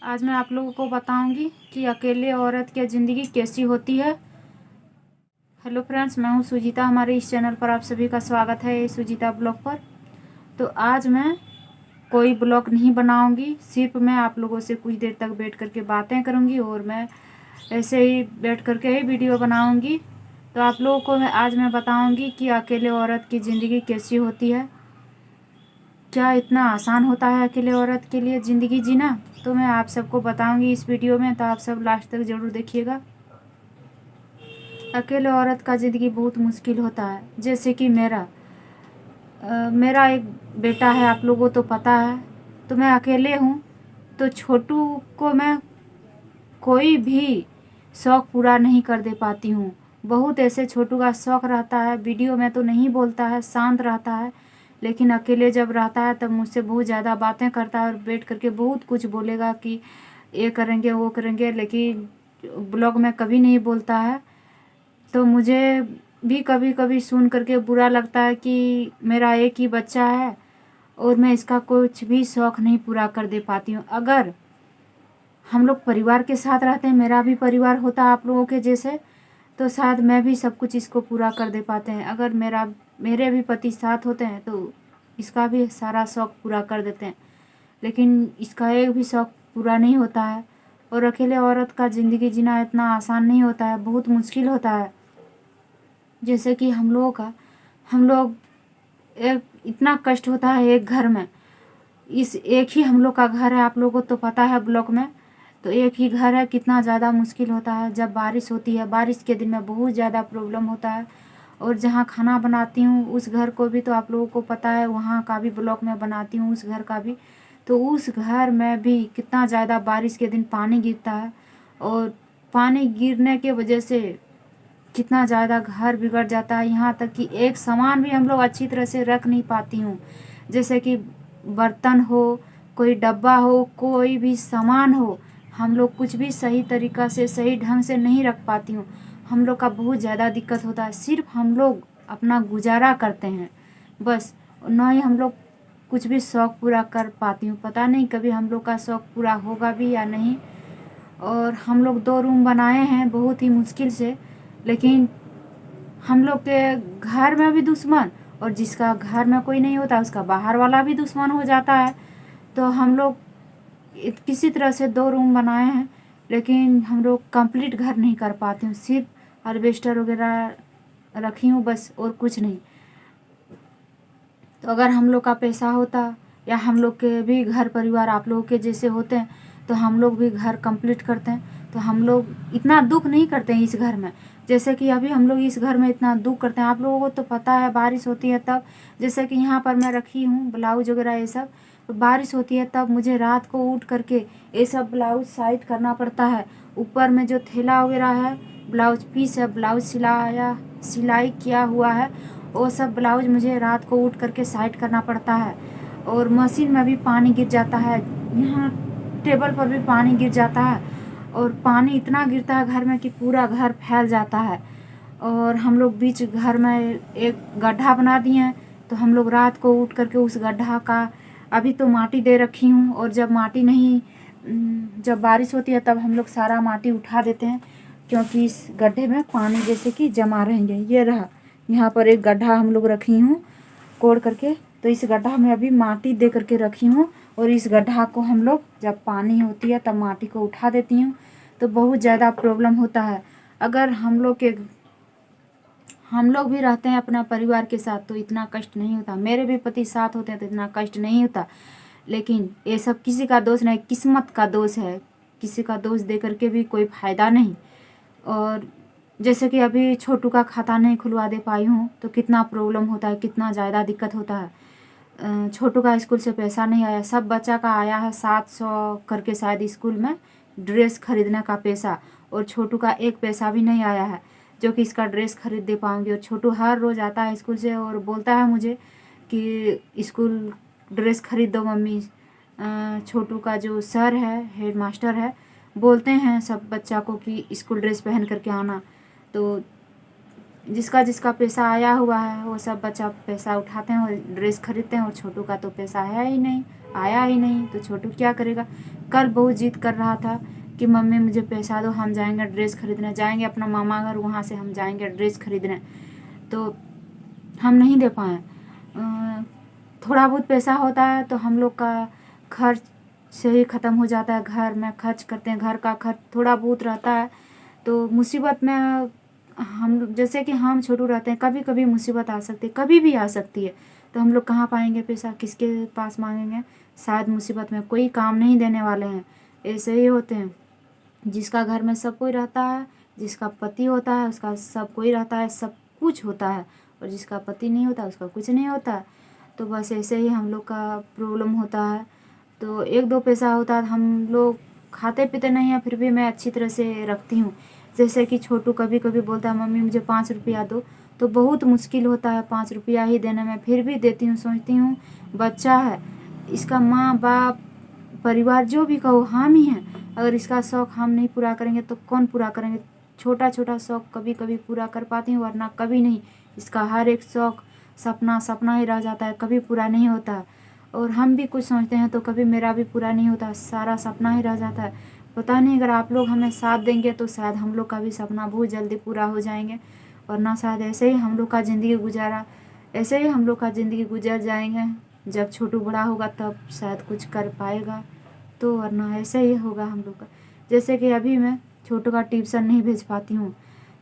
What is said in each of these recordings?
आज मैं आप लोगों को बताऊंगी कि अकेले औरत की ज़िंदगी कैसी होती है। हेलो फ्रेंड्स, मैं हूं सुजीता। हमारे इस चैनल पर आप सभी का स्वागत है, सुजीता ब्लॉग पर। तो आज मैं कोई ब्लॉग नहीं बनाऊंगी, सिर्फ मैं आप लोगों से कुछ देर तक बैठ करके बातें करूंगी और मैं ऐसे ही बैठ करके ही वीडियो बनाऊंगी। तो आप लोगों को आज मैं बताऊंगी कि अकेले औरत की ज़िंदगी कैसी होती है। क्या इतना आसान होता है अकेले औरत के लिए ज़िंदगी जीना? तो मैं आप सबको बताऊंगी इस वीडियो में, तो आप सब लास्ट तक ज़रूर देखिएगा। अकेले औरत का ज़िंदगी बहुत मुश्किल होता है। जैसे कि मेरा एक बेटा है, आप लोगों को तो पता है। तो मैं अकेले हूँ, तो छोटू को मैं कोई भी शौक़ पूरा नहीं कर दे पाती हूँ। बहुत ऐसे छोटू का शौक़ रहता है, वीडियो में तो नहीं बोलता है, शांत रहता है, लेकिन अकेले जब रहता है तब मुझसे बहुत ज़्यादा बातें करता है और बैठ करके बहुत कुछ बोलेगा कि ये करेंगे वो करेंगे, लेकिन ब्लॉग में कभी नहीं बोलता है। तो मुझे भी कभी कभी सुन करके बुरा लगता है कि मेरा एक ही बच्चा है और मैं इसका कुछ भी शौक़ नहीं पूरा कर दे पाती हूँ। अगर हम लोग परिवार के साथ रहते हैं, मेरा भी परिवार होता आप लोगों के जैसे, तो शायद मैं भी सब कुछ इसको पूरा कर दे पाते हैं। अगर मेरे भी पति साथ होते हैं तो इसका भी सारा शौक़ पूरा कर देते हैं, लेकिन इसका एक भी शौक़ पूरा नहीं होता है। और अकेले औरत का ज़िंदगी जीना इतना आसान नहीं होता है, बहुत मुश्किल होता है। जैसे कि हम लोग एक इतना कष्ट होता है एक घर में। इस एक ही हम लोग का घर है, आप लोगों को तो पता है ब्लॉक में, तो एक ही घर है, कितना ज़्यादा मुश्किल होता है। जब बारिश होती है, बारिश के दिन में बहुत ज़्यादा प्रॉब्लम होता है। और जहाँ खाना बनाती हूँ उस घर को भी तो आप लोगों को पता है, वहाँ का भी ब्लॉक में बनाती हूँ, उस घर का भी। तो उस घर में भी कितना ज़्यादा बारिश के दिन पानी गिरता है, और पानी गिरने के वजह से कितना ज़्यादा घर बिगड़ जाता है। यहाँ तक कि एक सामान भी हम लोग अच्छी तरह से रख नहीं पाती हूँ। जैसे कि बर्तन हो, कोई डब्बा हो, कोई भी सामान हो, हम लोग कुछ भी सही तरीक़ा से सही ढंग से नहीं रख पाती हूँ। हम लोग का बहुत ज़्यादा दिक्कत होता है। सिर्फ हम लोग अपना गुजारा करते हैं बस, ना ही हम लोग कुछ भी शौक़ पूरा कर पाती हूँ। पता नहीं कभी हम लोग का शौक़ पूरा होगा भी या नहीं। और हम लोग 2 रूम बनाए हैं बहुत ही मुश्किल से, लेकिन हम लोग के घर में भी दुश्मन, और जिसका घर में कोई नहीं होता उसका बाहर वाला भी दुश्मन हो जाता है। तो हम लोग किसी तरह से 2 रूम बनाए हैं, लेकिन हम लोग कंप्लीट घर नहीं कर पाते हूँ। सिर्फ अल्बेस्टर वगैरह रखी हूँ बस, और कुछ नहीं। तो अगर हम लोग का पैसा होता या हम लोग के भी घर परिवार आप लोगों के जैसे होते हैं तो हम लोग भी घर कंप्लीट करते हैं। तो हम लोग इतना दुख नहीं करते हैं इस घर में, जैसे कि अभी हम लोग इस घर में इतना दुख करते हैं। आप लोगों को तो पता है, बारिश होती है तब, जैसे कि यहाँ पर मैं रखी हूँ ब्लाउज वगैरह ये सब, तो बारिश होती है तब मुझे रात को उठ करके ये सब ब्लाउज साइड करना पड़ता है। ऊपर में जो थैला वगैरह है, ब्लाउज पीस है, ब्लाउज सिलाई किया हुआ है, वो सब ब्लाउज मुझे रात को उठ करके साइड करना पड़ता है। और मशीन में भी पानी गिर जाता है, यहाँ टेबल पर भी पानी गिर जाता है, और पानी इतना गिरता है घर में कि पूरा घर फैल जाता है। और हम लोग बीच घर में एक गड्ढा बना दिए हैं, तो हम लोग रात को उठ करके उस गड्ढा का, अभी तो माटी दे रखी हूँ, और जब बारिश होती है तब हम लोग सारा माटी उठा देते हैं, क्योंकि इस गड्ढे में पानी जैसे कि जमा रहेंगे। ये रहा, यहाँ पर एक गड्ढा हम लोग रखी हूँ कोड़ करके, तो इस गड्ढा में अभी माटी दे करके रखी हूँ, और इस गड्ढा को हम लोग जब पानी होती है तब माटी को उठा देती हूँ। तो बहुत ज़्यादा प्रॉब्लम होता है। अगर हम लोग भी रहते हैं अपना परिवार के साथ तो इतना कष्ट नहीं होता। मेरे भी पति साथ होते हैं तो इतना कष्ट नहीं होता। लेकिन ये सब किसी का दोष नहीं, किस्मत का दोष है। किसी का दोष दे करके भी कोई फ़ायदा नहीं। और जैसे कि अभी छोटू का खाता नहीं खुलवा दे पाई हूँ तो कितना प्रॉब्लम होता है, कितना ज़्यादा दिक्कत होता है। छोटू का स्कूल से पैसा नहीं आया, सब बच्चा का आया है 700 करके शायद स्कूल में ड्रेस खरीदने का पैसा, और छोटू का एक पैसा भी नहीं आया है जो कि इसका ड्रेस खरीद दे पाऊँगी। और छोटू हर रोज़ आता है स्कूल से और बोलता है मुझे कि स्कूल ड्रेस खरीद दो मम्मी। छोटू का जो सर है, हेड मास्टर है, बोलते हैं सब बच्चा को कि स्कूल ड्रेस पहन करके आना। तो जिसका जिसका पैसा आया हुआ है वो सब बच्चा पैसा उठाते हैं और ड्रेस खरीदते हैं, और छोटू का तो पैसा है ही नहीं। आया ही नहीं, तो छोटू क्या करेगा। कल बहुत जिद कर रहा था कि मम्मी मुझे पैसा दो, हम जाएंगे ड्रेस खरीदने, जाएंगे अपना मामा घर, वहाँ से हम जाएंगे ड्रेस खरीदने। तो हम नहीं दे पाए। थोड़ा बहुत पैसा होता है तो हम लोग का खर्च से ही ख़त्म हो जाता है, घर में खर्च करते हैं, घर का खर्च थोड़ा बहुत रहता है। तो मुसीबत में हम जैसे कि हम छोटू रहते हैं, कभी कभी मुसीबत आ सकती है, कभी भी आ सकती है, तो हम लोग कहाँ पाएंगे पैसा, किसके पास मांगेंगे। शायद मुसीबत में कोई काम नहीं देने वाले हैं, ऐसे ही होते हैं। जिसका घर में सब कोई रहता है, जिसका पति होता है उसका सब कोई रहता है, सब कुछ होता है, और जिसका पति नहीं होता उसका कुछ नहीं होता। तो बस ऐसे ही हम लोग का प्रॉब्लम होता है। तो एक दो पैसा होता है, हम लोग खाते पीते नहीं हैं, फिर भी मैं अच्छी तरह से रखती हूँ। जैसे कि छोटू कभी कभी बोलता है मम्मी मुझे 5 रुपया दो, तो बहुत मुश्किल होता है 5 रुपया ही देने में, फिर भी देती हूँ। सोचती हूँ बच्चा है, इसका माँ बाप परिवार जो भी कहो हम ही हैं, अगर इसका शौक़ हम नहीं पूरा करेंगे तो कौन पूरा करेंगे। छोटा छोटा शौक़ कभी कभी पूरा कर पाती हूँ, वरना कभी नहीं। इसका हर एक शौक़ सपना सपना ही रह जाता है, कभी पूरा नहीं होता। और हम भी कुछ सोचते हैं तो कभी मेरा भी पूरा नहीं होता, सारा सपना ही रह जाता है। पता नहीं, अगर आप लोग हमें साथ देंगे तो शायद हम लोग का भी सपना बहुत जल्दी पूरा हो जाएंगे, वरना शायद ऐसे ही हम लोग का ज़िंदगी गुजर जाएंगे। जब छोटू बड़ा होगा तब शायद कुछ कर पाएगा, तो वरना ऐसे ही होगा हम लोग का। जैसे कि अभी मैं छोटू का ट्यूशन नहीं भेज पाती हूँ,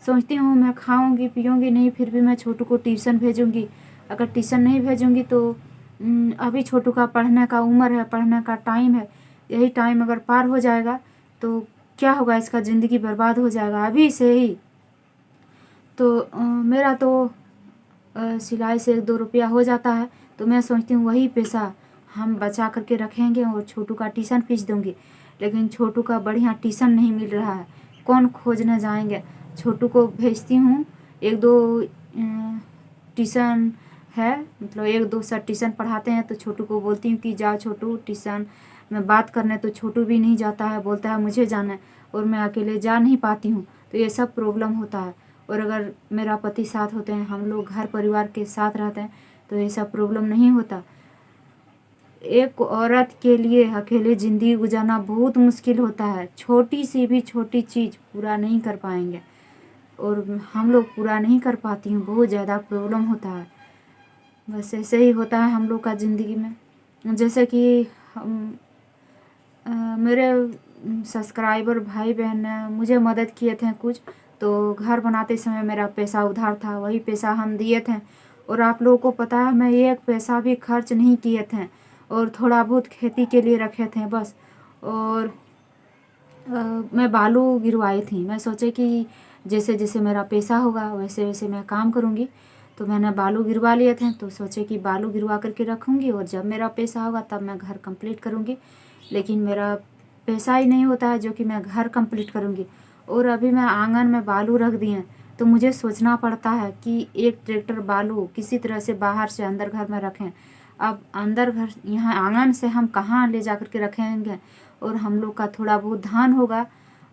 सोचती हूँ मैं खाऊंगी पीऊँगी नहीं, फिर भी मैं छोटू को ट्यूशन भेजूँगी। अगर ट्यूशन नहीं भेजूँगी तो अभी छोटू का पढ़ने का उम्र है, पढ़ने का टाइम है, यही टाइम अगर पार हो जाएगा तो क्या होगा, इसका ज़िंदगी बर्बाद हो जाएगा अभी से ही। तो मेरा तो सिलाई से 1-2 रुपया हो जाता है, तो मैं सोचती हूँ वही पैसा हम बचा करके रखेंगे और छोटू का ट्यूशन फीस दूँगी। लेकिन छोटू का बढ़िया ट्यूशन नहीं मिल रहा है, कौन खोजने जाएंगे। छोटू को भेजती हूँ, 1-2 ट्यूशन है, मतलब 1-2 सर ट्यूशन पढ़ाते हैं, तो छोटू को बोलती हूँ कि जाओ छोटू ट्यूशन में बात करने, तो छोटू भी नहीं जाता है, बोलता है मुझे जाना है, और मैं अकेले जा नहीं पाती हूँ। तो ये सब प्रॉब्लम होता है। और अगर मेरा पति साथ होते हैं, हम लोग घर परिवार के साथ रहते हैं, तो ये सब प्रॉब्लम नहीं होता। एक औरत के लिए अकेले ज़िंदगी गुजारना बहुत मुश्किल होता है, छोटी सी भी छोटी चीज़ पूरा नहीं कर पाएंगे, और हम लोग पूरा नहीं कर पाती हूँ, बहुत ज़्यादा प्रॉब्लम होता है। बस ऐसे ही होता है हम लोग का ज़िंदगी में। जैसे कि मेरे सब्सक्राइबर भाई बहन ने मुझे मदद किए थे कुछ, तो घर बनाते समय मेरा पैसा उधार था, वही पैसा हम दिए थे। और आप लोगों को पता है मैं एक पैसा भी खर्च नहीं किए थे, और थोड़ा बहुत खेती के लिए रखे थे बस। और मैं बालू गिरवाई थी, मैं सोचे कि जैसे जैसे मेरा पैसा होगा वैसे वैसे मैं काम करूँगी, तो मैंने बालू गिरवा लिए थे। तो सोचे कि बालू गिरवा करके रखूँगी और जब मेरा पैसा होगा तब मैं घर कंप्लीट करूँगी। लेकिन मेरा पैसा ही नहीं होता है जो कि मैं घर कंप्लीट करूँगी। और अभी मैं आंगन में बालू रख दिए, तो मुझे सोचना पड़ता है कि एक ट्रैक्टर बालू किसी तरह से बाहर से अंदर घर में रखें। अब अंदर घर यहाँ आंगन से हम कहाँ ले जा कर के रखेंगे, और हम लोग का थोड़ा बहुत धान होगा,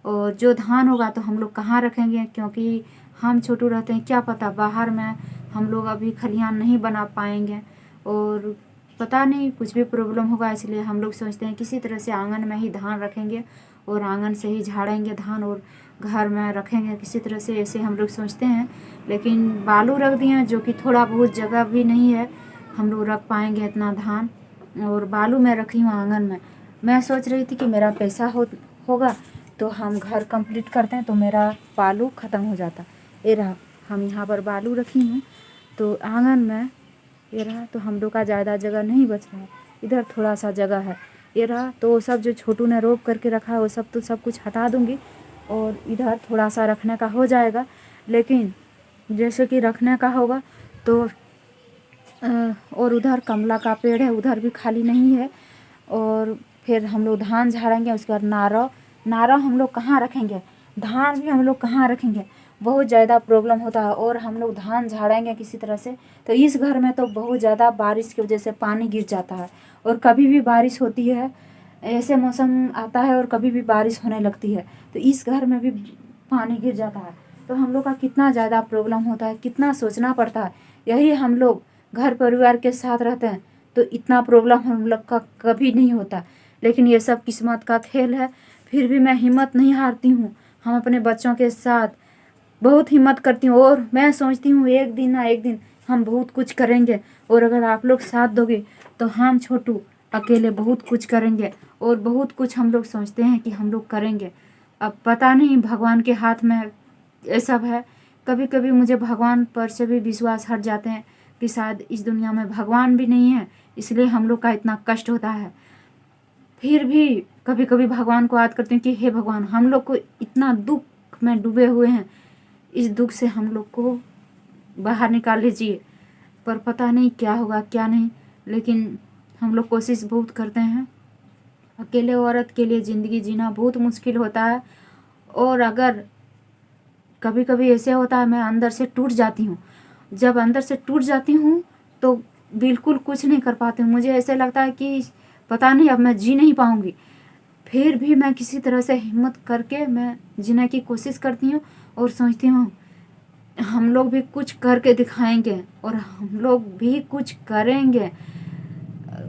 और जो धान होगा तो हम लोग कहाँ रखेंगे, क्योंकि हम छोटू रहते हैं, क्या पता बाहर में हम लोग अभी खलिहान नहीं बना पाएंगे, और पता नहीं कुछ भी प्रॉब्लम होगा। इसलिए हम लोग सोचते हैं किसी तरह से आंगन में ही धान रखेंगे, और आंगन से ही झाड़ेंगे धान और घर में रखेंगे किसी तरह से, ऐसे हम लोग सोचते हैं। लेकिन बालू रख दिए जो कि थोड़ा बहुत जगह भी नहीं है हम लोग रख पाएंगे इतना धान, और बालू मैं रखी हूँ आंगन में। मैं सोच रही थी कि मेरा पैसा होगा तो हम घर कंप्लीट करते हैं, तो मेरा बालू ख़त्म हो जाता। ये रहा, हम यहाँ पर बालू रखी हूँ, तो आंगन में ये रहा। तो हम लोग का ज़्यादा जगह नहीं बच रहा है, इधर थोड़ा सा जगह है, ये रहा। तो सब जो छोटू ने रोप करके रखा है वो सब तो सब कुछ हटा दूँगी, और इधर थोड़ा सा रखने का हो जाएगा। लेकिन जैसे कि रखने का होगा तो और उधर कमला का पेड़ है, उधर भी खाली नहीं है। और फिर हम लोग धान झाड़ेंगे, उसके बाद नारा हम लोग कहाँ रखेंगे, धान भी हम लोग कहाँ रखेंगे, बहुत ज़्यादा प्रॉब्लम होता है। और हम लोग धान झाड़ेंगे किसी तरह से, तो इस घर में तो बहुत ज़्यादा बारिश की वजह से पानी गिर जाता है, और कभी भी बारिश होती है, ऐसे मौसम आता है और कभी भी बारिश होने लगती है, तो इस घर में भी पानी गिर जाता है। तो हम लोग का कितना ज़्यादा प्रॉब्लम होता है, कितना सोचना पड़ता है। यही हम लोग घर परिवार के साथ रहते हैं तो इतना प्रॉब्लम हम लोग का कभी नहीं होता। लेकिन ये सब किस्मत का खेल है। फिर भी मैं हिम्मत नहीं हारती हूँ। हम अपने बच्चों के साथ बहुत हिम्मत करती हूँ और मैं सोचती हूँ एक दिन ना एक दिन हम बहुत कुछ करेंगे। और अगर आप लोग साथ दोगे तो हम छोटू अकेले बहुत कुछ करेंगे और बहुत कुछ हम लोग सोचते हैं कि हम लोग करेंगे। अब पता नहीं भगवान के हाथ में ये सब है। कभी कभी मुझे भगवान पर से भी विश्वास हट जाते हैं कि शायद इस दुनिया में भगवान भी नहीं है, इसलिए हम लोग का इतना कष्ट होता है। फिर भी कभी कभी भगवान को याद करती हूँ कि हे भगवान, हम लोग को इतना दुख में डूबे हुए हैं, इस दुख से हम लोग को बाहर निकाल लीजिए। पर पता नहीं क्या होगा क्या नहीं, लेकिन हम लोग कोशिश बहुत करते हैं। अकेले औरत के लिए ज़िंदगी जीना बहुत मुश्किल होता है। और अगर कभी कभी ऐसे होता है मैं अंदर से टूट जाती हूँ। जब अंदर से टूट जाती हूँ तो बिल्कुल कुछ नहीं कर पाती हूँ। मुझे ऐसे लगता है कि पता नहीं अब मैं जी नहीं पाऊँगी। फिर भी मैं किसी तरह से हिम्मत करके मैं जीने की कोशिश करती हूँ और सोचती हूँ हम लोग भी कुछ करके दिखाएंगे और हम लोग भी कुछ करेंगे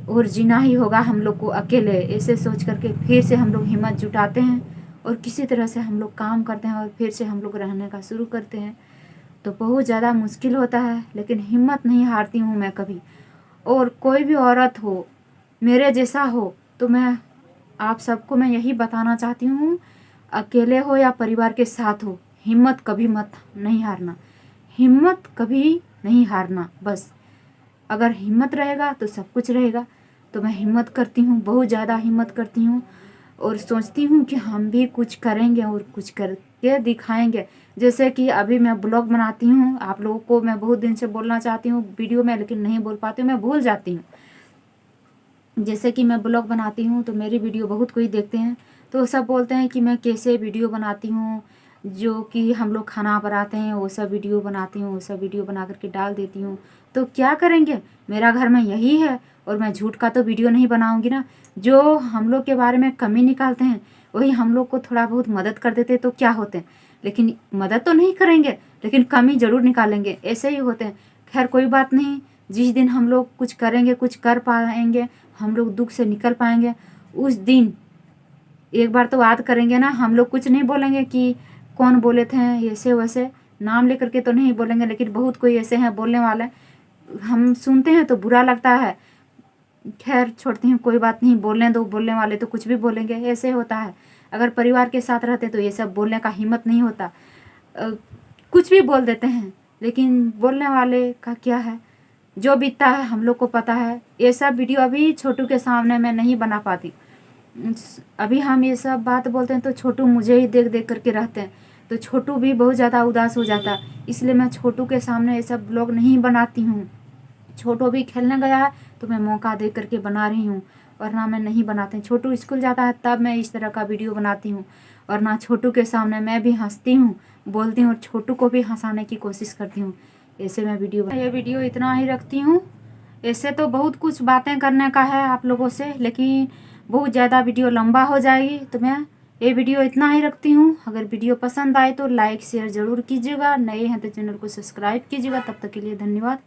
और जीना ही होगा हम लोग को अकेले। ऐसे सोच करके फिर से हम लोग हिम्मत जुटाते हैं और किसी तरह से हम लोग काम करते हैं और फिर से हम लोग रहने का शुरू करते हैं। तो बहुत ज़्यादा मुश्किल होता है, लेकिन हिम्मत नहीं हारती हूँ मैं कभी। और कोई भी औरत हो मेरे जैसा हो तो मैं आप सबको मैं यही बताना चाहती हूँ, अकेले हो या परिवार के साथ हो, हिम्मत कभी मत नहीं हारना। हिम्मत कभी नहीं हारना। बस अगर हिम्मत रहेगा तो सब कुछ रहेगा। तो मैं हिम्मत करती हूँ, बहुत ज़्यादा हिम्मत करती हूँ और सोचती हूँ कि हम भी कुछ करेंगे और कुछ करके दिखाएंगे। जैसे कि अभी मैं ब्लॉग बनाती हूँ, आप लोगों को मैं बहुत दिन से बोलना चाहती हूँ वीडियो में, लेकिन नहीं बोल पाती हूँ, मैं भूल जाती हूँ। जैसे कि मैं ब्लॉग बनाती हूँ तो मेरी वीडियो बहुत कोई देखते हैं, तो सब बोलते हैं कि मैं कैसे वीडियो बनाती हूँ, जो कि हम लोग खाना बनाते हैं वो सब वीडियो बनाती हूँ, वो सब वीडियो बना करके डाल देती हूँ। तो क्या करेंगे, मेरा घर में यही है और मैं झूठ का तो वीडियो नहीं बनाऊँगी ना। जो हम लोग के बारे में कमी निकालते हैं वही हम लोग को थोड़ा बहुत मदद कर देते तो क्या होते हैं, लेकिन मदद तो नहीं करेंगे लेकिन कमी ज़रूर निकालेंगे, ऐसे ही होते हैं। खैर कोई बात नहीं, जिस दिन हम लोग कुछ करेंगे, कुछ कर पाएंगे, हम लोग दुख से निकल पाएंगे, उस दिन एक बार तो याद करेंगे ना। हम लोग कुछ नहीं बोलेंगे कि कौन बोले थे ऐसे वैसे, नाम लेकर के तो नहीं बोलेंगे, लेकिन बहुत कोई ऐसे हैं बोलने वाले, हम सुनते हैं तो बुरा लगता है। खैर छोड़ती हूँ, कोई बात नहीं, बोलने दो, बोलने वाले तो कुछ भी बोलेंगे, ऐसे होता है। अगर परिवार के साथ रहते तो ये सब बोलने का हिम्मत नहीं होता, कुछ भी बोल देते हैं, लेकिन बोलने वाले का क्या है, जो बीतता है हम लोग को पता है। ये सब वीडियो अभी छोटू के सामने मैं नहीं बना पाती। अभी हम ये सब बात बोलते हैं तो छोटू मुझे ही देख देख करके रहते हैं, तो छोटू भी बहुत ज़्यादा उदास हो जाता है, इसलिए मैं छोटू के सामने ये सब ब्लॉग नहीं बनाती हूँ। छोटू भी खेलने गया है तो मैं मौका दे करके बना रही हूँ, वरना मैं नहीं बनाती। छोटू स्कूल जाता है तब मैं इस तरह का वीडियो बनाती हूँ, वरना छोटू के सामने मैं भी हंसती हूँ, बोलती हूँ और छोटू को भी हंसाने की कोशिश करती हूँ। ऐसे मैं ये वीडियो इतना ही रखती हूँ। ऐसे तो बहुत कुछ बातें करने का है आप लोगों से, लेकिन बहुत ज़्यादा वीडियो लंबा हो जाएगी, तो मैं ये वीडियो इतना ही रखती हूँ। अगर वीडियो पसंद आए तो लाइक शेयर ज़रूर कीजिएगा, नए हैं तो चैनल को सब्सक्राइब कीजिएगा। तब तक के लिए धन्यवाद।